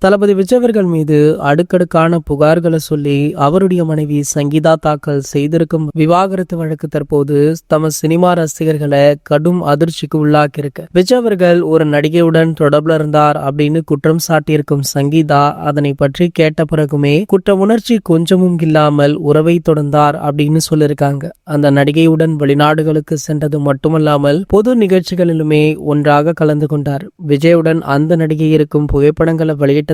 தளபதி விஜய் அவர்கள் மீது அடுக்கடுக்கான புகார்களை சொல்லி அவருடைய மனைவி சங்கீதா தாக்கல் செய்திருக்கும் விவாகரத்து வழக்கு தற்போது தமது சினிமா ரசிகர்களை கடும் அதிர்ச்சிக்கு உள்ளாக்கியிருக்கு. விஜய் அவர்கள் ஒரு நடிகையுடன் தொடர்புல இருந்தார் அப்படின்னு குற்றம் சாட்டியிருக்கும் சங்கீதா அதனை பற்றி கேட்ட பிறகுமே குற்ற உணர்ச்சி கொஞ்சமும் இல்லாமல் உறவை தொடர்ந்தார் அப்படின்னு சொல்லியிருக்காங்க. அந்த நடிகையுடன் வெளிநாடுகளுக்கு சென்றது மட்டுமல்லாமல் பொது நிகழ்ச்சிகளிலுமே ஒன்றாக கலந்து கொண்டார். விஜயுடன் அந்த நடிகை இருக்கும் புகைப்படங்களை வெளியிட்டதால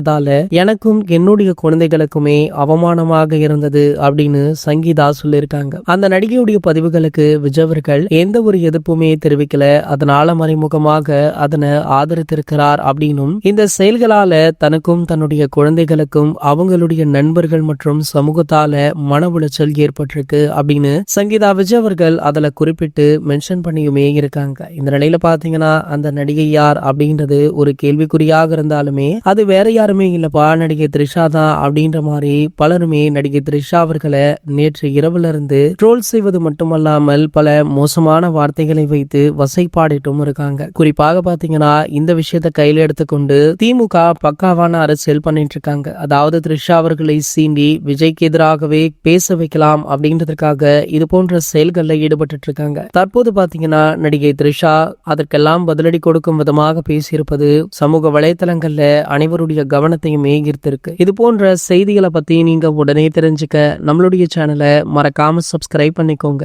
எனக்கும் என்னுடைய குழந்தைகளுக்குமே அவமானமாக இருந்தது அப்படின்னு சங்கீதா சொல்லியிருக்காங்க. அந்த நடிகையுடைய பதிவுகளுக்கு விஜய் அவர்கள் எந்த ஒரு எதிர்ப்புமே தெரிவிக்கல, அதனால மறைமுகமாக அதனை ஆதரித்திருக்கிறார் அப்படின்னும் இந்த செயல்களால தனக்கும் தன்னுடைய குழந்தைகளுக்கும் அவங்களுடைய நண்பர்கள் மற்றும் சமூகத்தால மன உளைச்சல் ஏற்பட்டிருக்கு அப்படின்னு சங்கீதா விஜய் அவர்கள் அதுல குறிப்பிட்டு மென்ஷன் பண்ணியுமே இருக்காங்க. இந்த நிலையில பாத்தீங்கன்னா அந்த நடிகை யார் அப்படின்றது ஒரு கேள்விக்குறியாக இருந்தாலுமே அது வேற யாருமே இல்லப்பா, நடிகை த்ரிஷா தான் அப்படின்ற மாதிரி பலருமே நடிகை த்ரிஷா அவர்களை நேற்று இரவுல இருந்து ட்ரோல் செய்வது மட்டுமல்லாமல் பல மோசமான வார்த்தைகளை வைத்து வசைப்பாடிட்டும் இருக்காங்க. குறிப்பாக பாத்தீங்கன்னா இந்த விஷயத்தை கையில எடுத்துக்கொண்டு திமுக பக்காவான அரசியல் பண்ணிட்டு இருக்காங்க. அதாவது த்ரிஷா அவர்களை சீண்டி விஜய்க்கு எதிராகவே பேச வைக்கலாம் அப்படின்றதுக்காக இது போன்ற செயல்கள்ல ஈடுபட்டு இருக்காங்க. தற்போது பாத்தீங்கன்னா நடிகை த்ரிஷா அதற்கெல்லாம் பதிலடி கொடுக்கும் விதமாக பேசியிருப்பது சமூக வலைதளங்கள்ல அனைவருடைய கவனத்தையுமே ஈர்த்திருக்கு. இது போன்ற செய்திகளை பத்தி நீங்க உடனே தெரிஞ்சுக்க நம்மளுடைய சேனலை மறக்காம சப்ஸ்கிரைப் பண்ணிக்கோங்க.